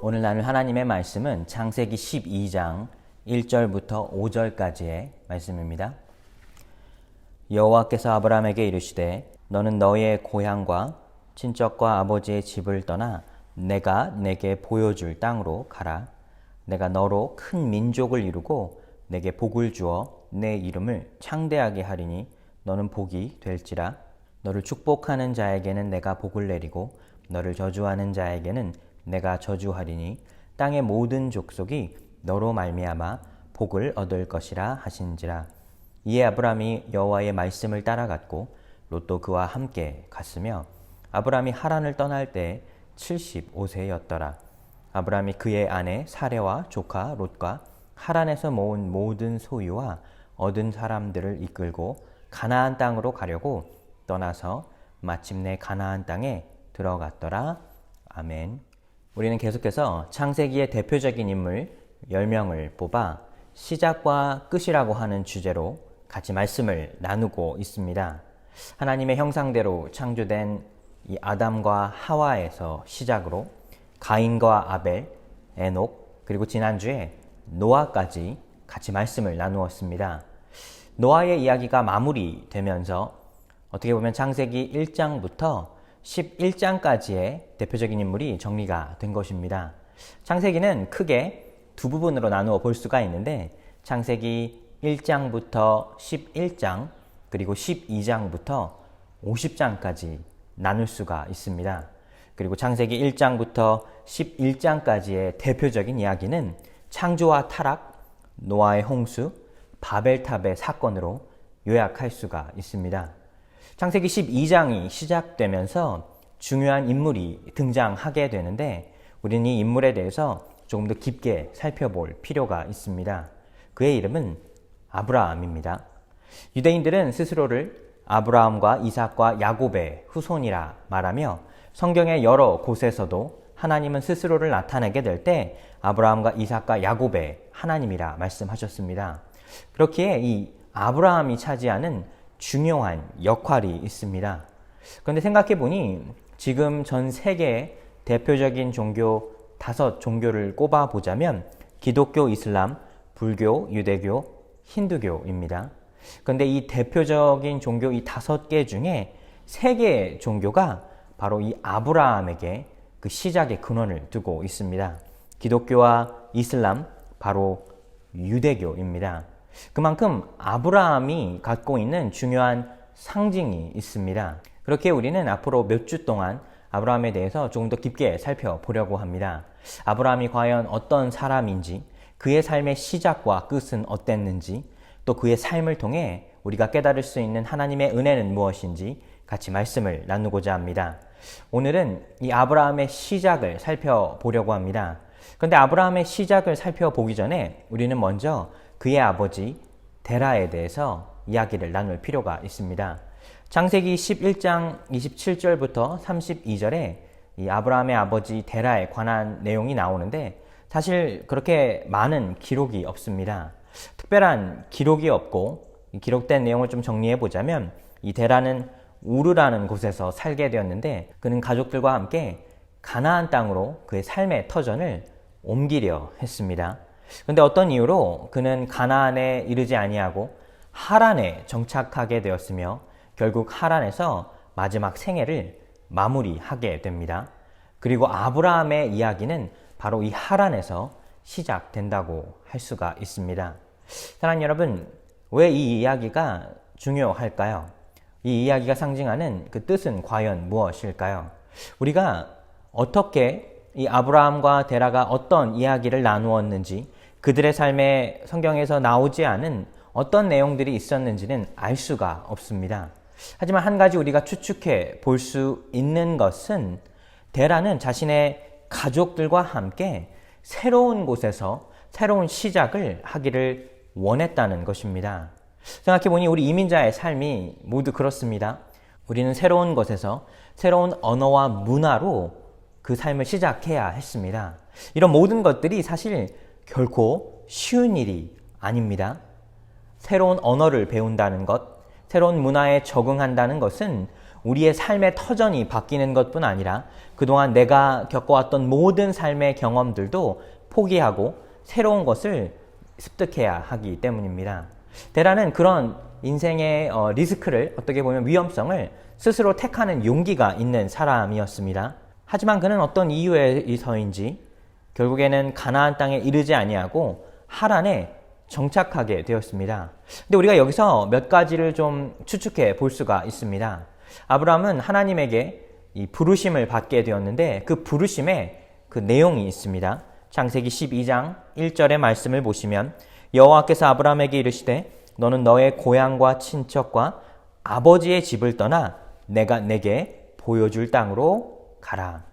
오늘 나눌 하나님의 말씀은 창세기 12장 1절부터 5절까지의 말씀입니다. 여호와께서 아브라함에게 이르시되 너는 너의 고향과 친척과 아버지의 집을 떠나 내가 내게 보여줄 땅으로 가라. 내가 너로 큰 민족을 이루고 내게 복을 주어 내 이름을 창대하게 하리니 너는 복이 될지라. 너를 축복하는 자에게는 내가 복을 내리고 너를 저주하는 자에게는 내가 저주하리니 땅의 모든 족속이 너로 말미암아 복을 얻을 것이라 하신지라. 이에 아브라함이 여호와의 말씀을 따라갔고 롯도 그와 함께 갔으며 아브라함이 하란을 떠날 때 75세였더라. 아브라함이 그의 아내 사레와 조카 롯과 하란에서 모은 모든 소유와 얻은 사람들을 이끌고 가나안 땅으로 가려고 떠나서 마침내 가나안 땅에 들어갔더라. 아멘. 우리는 계속해서 창세기의 대표적인 인물 10명을 뽑아 시작과 끝이라고 하는 주제로 같이 말씀을 나누고 있습니다. 하나님의 형상대로 창조된 이 아담과 하와에서 시작으로 가인과 아벨, 에녹, 그리고 지난주에 노아까지 같이 말씀을 나누었습니다. 노아의 이야기가 마무리되면서 어떻게 보면 창세기 1장부터 11장까지의 대표적인 인물이 정리가 된 것입니다. 창세기는 크게 두 부분으로 나누어 볼 수가 있는데 창세기 1장부터 11장 그리고 12장부터 50장까지 나눌 수가 있습니다. 그리고 창세기 1장부터 11장까지의 대표적인 이야기는 창조와 타락, 노아의 홍수, 바벨탑의 사건으로 요약할 수가 있습니다. 창세기 12장이 시작되면서 중요한 인물이 등장하게 되는데 우리는 이 인물에 대해서 조금 더 깊게 살펴볼 필요가 있습니다. 그의 이름은 아브라함입니다. 유대인들은 스스로를 아브라함과 이삭과 야곱의 후손이라 말하며 성경의 여러 곳에서도 하나님은 스스로를 나타내게 될 때 아브라함과 이삭과 야곱의 하나님이라 말씀하셨습니다. 그렇기에 이 아브라함이 차지하는 중요한 역할이 있습니다. 그런데 생각해보니 지금 전 세계의 대표적인 종교 5종교를 꼽아보자면 기독교, 이슬람, 불교, 유대교, 힌두교입니다. 그런데 이 대표적인 종교 이 5개 중에 3개의 종교가 바로 이 아브라함에게 그 시작의 근원을 두고 있습니다. 기독교와 이슬람, 바로 유대교입니다. 그만큼 아브라함이 갖고 있는 중요한 상징이 있습니다. 그렇게 우리는 앞으로 몇 주 동안 아브라함에 대해서 조금 더 깊게 살펴보려고 합니다. 아브라함이 과연 어떤 사람인지, 그의 삶의 시작과 끝은 어땠는지, 또 그의 삶을 통해 우리가 깨달을 수 있는 하나님의 은혜는 무엇인지 같이 말씀을 나누고자 합니다. 오늘은 이 아브라함의 시작을 살펴보려고 합니다. 그런데 아브라함의 시작을 살펴보기 전에 우리는 먼저 그의 아버지 데라에 대해서 이야기를 나눌 필요가 있습니다. 창세기 11장 27절부터 32절에 이 아브라함의 아버지 데라에 관한 내용이 나오는데 사실 그렇게 많은 기록이 없습니다. 특별한 기록이 없고 기록된 내용을 좀 정리해 보자면 이 데라는 우르라는 곳에서 살게 되었는데 그는 가족들과 함께 가나안 땅으로 그의 삶의 터전을 옮기려 했습니다. 그런데 어떤 이유로 그는 가나안에 이르지 아니하고 하란에 정착하게 되었으며 결국 하란에서 마지막 생애를 마무리하게 됩니다. 그리고 아브라함의 이야기는 바로 이 하란에서 시작된다고 할 수가 있습니다. 사랑하는 여러분, 왜 이 이야기가 중요할까요? 이 이야기가 상징하는 그 뜻은 과연 무엇일까요? 우리가 어떻게 이 아브라함과 데라가 어떤 이야기를 나누었는지 그들의 삶에 성경에서 나오지 않은 어떤 내용들이 있었는지는 알 수가 없습니다. 하지만 한 가지 우리가 추측해 볼 수 있는 것은 데라는 자신의 가족들과 함께 새로운 곳에서 새로운 시작을 하기를 원했다는 것입니다. 생각해보니 우리 이민자의 삶이 모두 그렇습니다. 우리는 새로운 곳에서 새로운 언어와 문화로 그 삶을 시작해야 했습니다. 이런 모든 것들이 사실 결코 쉬운 일이 아닙니다. 새로운 언어를 배운다는 것, 새로운 문화에 적응한다는 것은 우리의 삶의 터전이 바뀌는 것뿐 아니라 그동안 내가 겪어왔던 모든 삶의 경험들도 포기하고 새로운 것을 습득해야 하기 때문입니다. 데라는 그런 인생의 리스크를, 어떻게 보면 위험성을 스스로 택하는 용기가 있는 사람이었습니다. 하지만 그는 어떤 이유에서인지 결국에는 가나안 땅에 이르지 아니하고 하란에 정착하게 되었습니다. 근데 우리가 여기서 몇 가지를 좀 추측해 볼 수가 있습니다. 아브라함은 하나님에게 이 부르심을 받게 되었는데 그 부르심에 그 내용이 있습니다. 창세기 12장 1절의 말씀을 보시면 여호와께서 아브라함에게 이르시되 너는 너의 고향과 친척과 아버지의 집을 떠나 내가 내게 보여줄 땅으로 가라.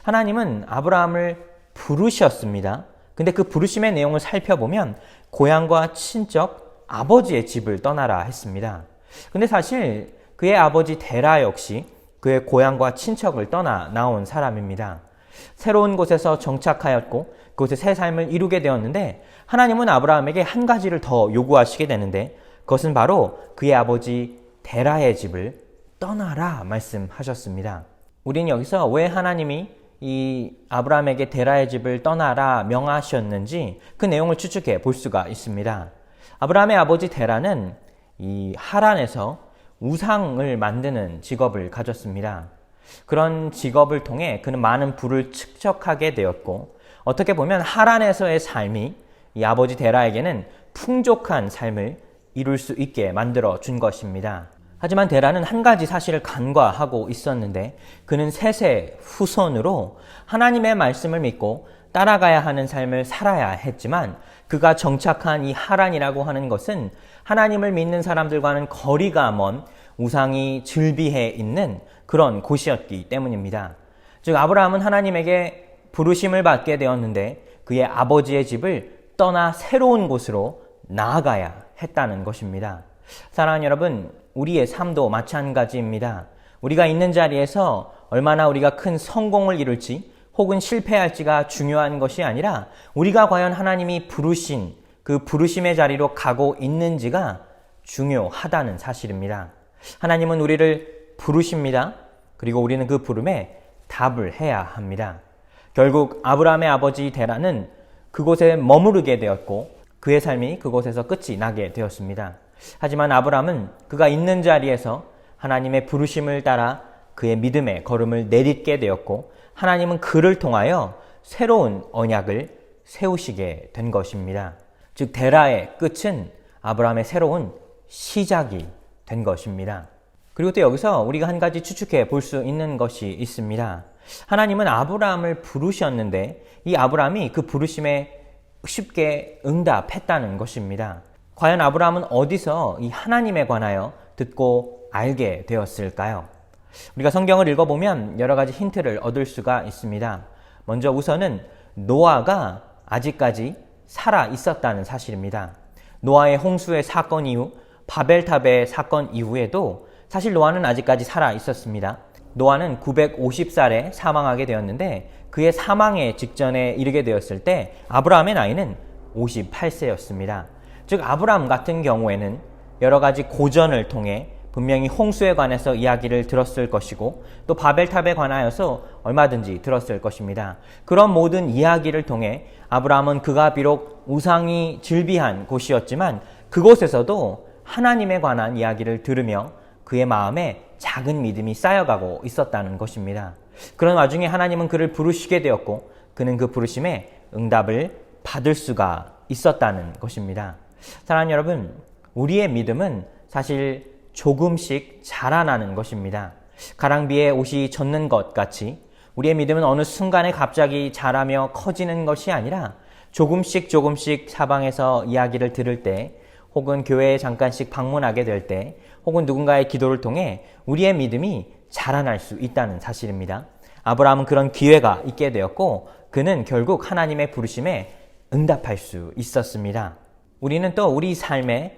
하나님은 아브라함을 부르셨습니다. 근데 그 부르심의 내용을 살펴보면 고향과 친척, 아버지의 집을 떠나라 했습니다. 근데 사실 그의 아버지 데라 역시 그의 고향과 친척을 떠나 나온 사람입니다. 새로운 곳에서 정착하였고 그곳에 새 삶을 이루게 되었는데 하나님은 아브라함에게 한 가지를 더 요구하시게 되는데 그것은 바로 그의 아버지 데라의 집을 떠나라 말씀하셨습니다. 우리는 여기서 왜 하나님이 이 아브라함에게 데라의 집을 떠나라 명하셨는지 그 내용을 추측해 볼 수가 있습니다. 아브라함의 아버지 데라는 이 하란에서 우상을 만드는 직업을 가졌습니다. 그런 직업을 통해 그는 많은 부를 축적하게 되었고 어떻게 보면 하란에서의 삶이 이 아버지 데라에게는 풍족한 삶을 이룰 수 있게 만들어 준 것입니다. 하지만 데라는 한 가지 사실을 간과하고 있었는데 그는 셋의 후손으로 하나님의 말씀을 믿고 따라가야 하는 삶을 살아야 했지만 그가 정착한 이 하란이라고 하는 것은 하나님을 믿는 사람들과는 거리가 먼 우상이 즐비해 있는 그런 곳이었기 때문입니다. 즉 아브라함은 하나님에게 부르심을 받게 되었는데 그의 아버지의 집을 떠나 새로운 곳으로 나아가야 했다는 것입니다. 사랑하는 여러분, 우리의 삶도 마찬가지입니다. 우리가 있는 자리에서 얼마나 우리가 큰 성공을 이룰지 혹은 실패할지가 중요한 것이 아니라 우리가 과연 하나님이 부르신 그 부르심의 자리로 가고 있는지가 중요하다는 사실입니다. 하나님은 우리를 부르십니다. 그리고 우리는 그 부름에 답을 해야 합니다. 결국 아브라함의 아버지 데라는 그곳에 머무르게 되었고 그의 삶이 그곳에서 끝이 나게 되었습니다. 하지만 아브라함은 그가 있는 자리에서 하나님의 부르심을 따라 그의 믿음의 걸음을 내딛게 되었고 하나님은 그를 통하여 새로운 언약을 세우시게 된 것입니다. 즉 데라의 끝은 아브라함의 새로운 시작이 된 것입니다. 그리고 또 여기서 우리가 한 가지 추측해 볼 수 있는 것이 있습니다. 하나님은 아브라함을 부르셨는데 이 아브라함이 그 부르심에 쉽게 응답했다는 것입니다. 과연 아브라함은 어디서 이 하나님에 관하여 듣고 알게 되었을까요? 우리가 성경을 읽어보면 여러 가지 힌트를 얻을 수가 있습니다. 먼저 우선은 노아가 아직까지 살아 있었다는 사실입니다. 노아의 홍수의 사건 이후, 바벨탑의 사건 이후에도 사실 노아는 아직까지 살아 있었습니다. 노아는 950살에 사망하게 되었는데 그의 사망의 직전에 이르게 되었을 때 아브라함의 나이는 58세였습니다. 즉 아브라함 같은 경우에는 여러 가지 고전을 통해 분명히 홍수에 관해서 이야기를 들었을 것이고 또 바벨탑에 관하여서 얼마든지 들었을 것입니다. 그런 모든 이야기를 통해 아브라함은 그가 비록 우상이 즐비한 곳이었지만 그곳에서도 하나님에 관한 이야기를 들으며 그의 마음에 작은 믿음이 쌓여가고 있었다는 것입니다. 그런 와중에 하나님은 그를 부르시게 되었고 그는 그 부르심에 응답을 받을 수가 있었다는 것입니다. 사랑하는 여러분, 우리의 믿음은 사실 조금씩 자라나는 것입니다. 가랑비에 옷이 젖는 것 같이 우리의 믿음은 어느 순간에 갑자기 자라며 커지는 것이 아니라 조금씩 사방에서 이야기를 들을 때 혹은 교회에 잠깐씩 방문하게 될 때 혹은 누군가의 기도를 통해 우리의 믿음이 자라날 수 있다는 사실입니다. 아브라함은 그런 기회가 있게 되었고 그는 결국 하나님의 부르심에 응답할 수 있었습니다. 우리는 또 우리 삶의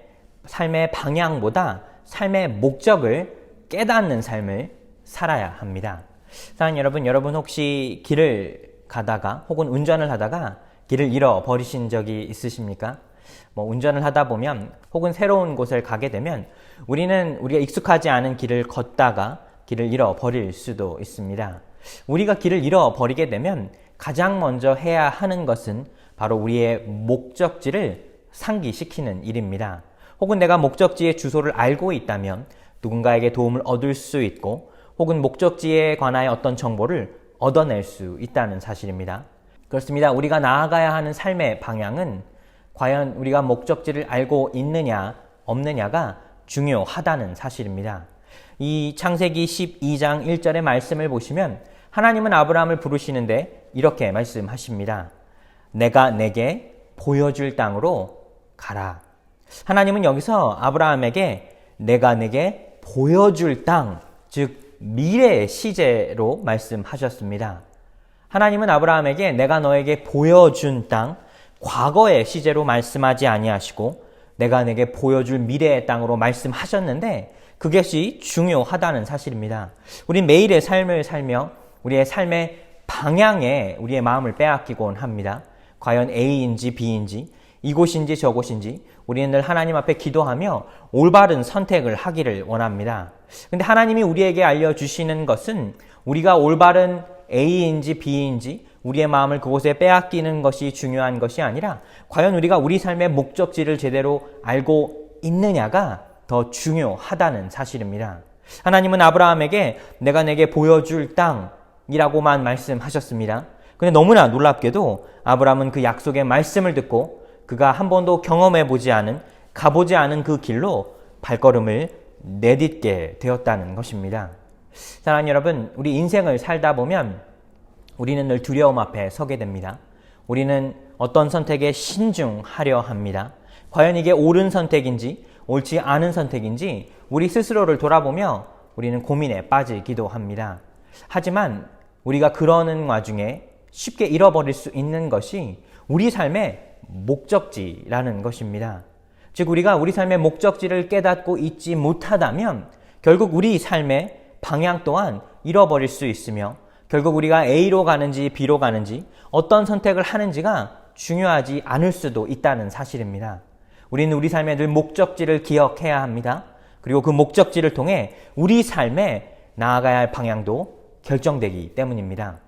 방향보다 삶의 목적을 깨닫는 삶을 살아야 합니다. 사랑하는 여러분 혹시 길을 가다가 혹은 운전을 하다가 길을 잃어버리신 적이 있으십니까? 운전을 하다 보면 혹은 새로운 곳을 가게 되면 우리가 익숙하지 않은 길을 걷다가 길을 잃어버릴 수도 있습니다. 우리가 길을 잃어버리게 되면 가장 먼저 해야 하는 것은 바로 우리의 목적지를 상기시키는 일입니다. 혹은 내가 목적지의 주소를 알고 있다면 누군가에게 도움을 얻을 수 있고 혹은 목적지에 관하여 어떤 정보를 얻어낼 수 있다는 사실입니다. 그렇습니다. 우리가 나아가야 하는 삶의 방향은 과연 우리가 목적지를 알고 있느냐 없느냐가 중요하다는 사실입니다. 이 창세기 12장 1절의 말씀을 보시면 하나님은 아브라함을 부르시는데 이렇게 말씀하십니다. 내가 내게 보여줄 땅으로 가라. 하나님은 여기서 아브라함에게 내가 내게 보여줄 땅, 즉 미래의 시제로 말씀하셨습니다. 하나님은 아브라함에게 내가 너에게 보여준 땅, 과거의 시제로 말씀하지 아니하시고 내가 내게 보여줄 미래의 땅으로 말씀하셨는데 그것이 중요하다는 사실입니다. 우리 매일의 삶을 살며 우리의 삶의 방향에 우리의 마음을 빼앗기곤 합니다. 과연 A인지 B인지 이곳인지 저곳인지 우리는 늘 하나님 앞에 기도하며 올바른 선택을 하기를 원합니다. 근데 하나님이 우리에게 알려주시는 것은 우리가 올바른 A인지 B인지 우리의 마음을 그곳에 빼앗기는 것이 중요한 것이 아니라 과연 우리가 우리 삶의 목적지를 제대로 알고 있느냐가 더 중요하다는 사실입니다. 하나님은 아브라함에게 내가 내게 보여줄 땅이라고만 말씀하셨습니다. 근데 너무나 놀랍게도 아브라함은 그 약속의 말씀을 듣고 그가 한 번도 경험해보지 않은, 가보지 않은 그 길로 발걸음을 내딛게 되었다는 것입니다. 사랑하는 여러분, 우리 인생을 살다 보면 우리는 늘 두려움 앞에 서게 됩니다. 우리는 어떤 선택에 신중하려 합니다. 과연 이게 옳은 선택인지 옳지 않은 선택인지 우리 스스로를 돌아보며 우리는 고민에 빠지기도 합니다. 하지만 우리가 그러는 와중에 쉽게 잃어버릴 수 있는 것이 우리 삶의 목적지라는 것입니다. 즉 우리가 우리 삶의 목적지를 깨닫고 있지 못하다면 결국 우리 삶의 방향 또한 잃어버릴 수 있으며 결국 우리가 A로 가는지 B로 가는지 어떤 선택을 하는지가 중요하지 않을 수도 있다는 사실입니다. 우리는 우리 삶의 늘 목적지를 기억해야 합니다. 그리고 그 목적지를 통해 우리 삶에 나아가야 할 방향도 결정되기 때문입니다.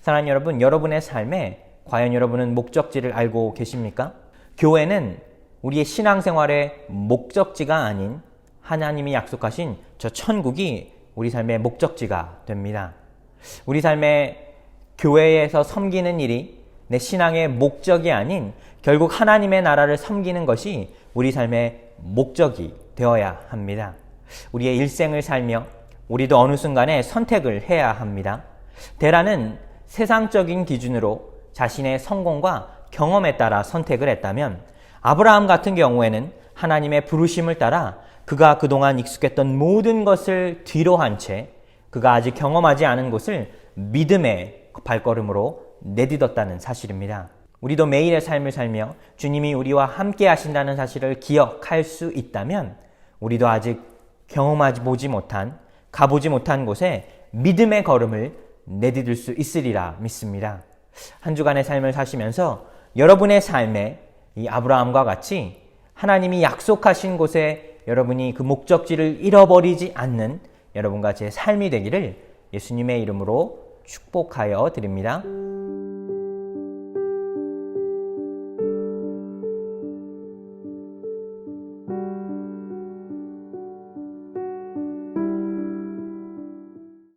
사랑하는 여러분, 여러분의 삶에 과연 여러분은 목적지를 알고 계십니까? 교회는 우리의 신앙생활의 목적지가 아닌 하나님이 약속하신 저 천국이 우리 삶의 목적지가 됩니다. 우리 삶의 교회에서 섬기는 일이 내 신앙의 목적이 아닌 결국 하나님의 나라를 섬기는 것이 우리 삶의 목적이 되어야 합니다. 우리의 일생을 살며 우리도 어느 순간에 선택을 해야 합니다. 데라는 세상적인 기준으로 자신의 성공과 경험에 따라 선택을 했다면 아브라함 같은 경우에는 하나님의 부르심을 따라 그가 그동안 익숙했던 모든 것을 뒤로 한 채 그가 아직 경험하지 않은 곳을 믿음의 발걸음으로 내딛었다는 사실입니다. 우리도 매일의 삶을 살며 주님이 우리와 함께 하신다는 사실을 기억할 수 있다면 우리도 아직 경험하지 보지 못한, 가보지 못한 곳에 믿음의 걸음을 내디딜 수 있으리라 믿습니다. 한 주간의 삶을 사시면서 여러분의 삶에 이 아브라함과 같이 하나님이 약속하신 곳에 여러분이 그 목적지를 잃어버리지 않는 여러분과 제 삶이 되기를 예수님의 이름으로 축복하여 드립니다.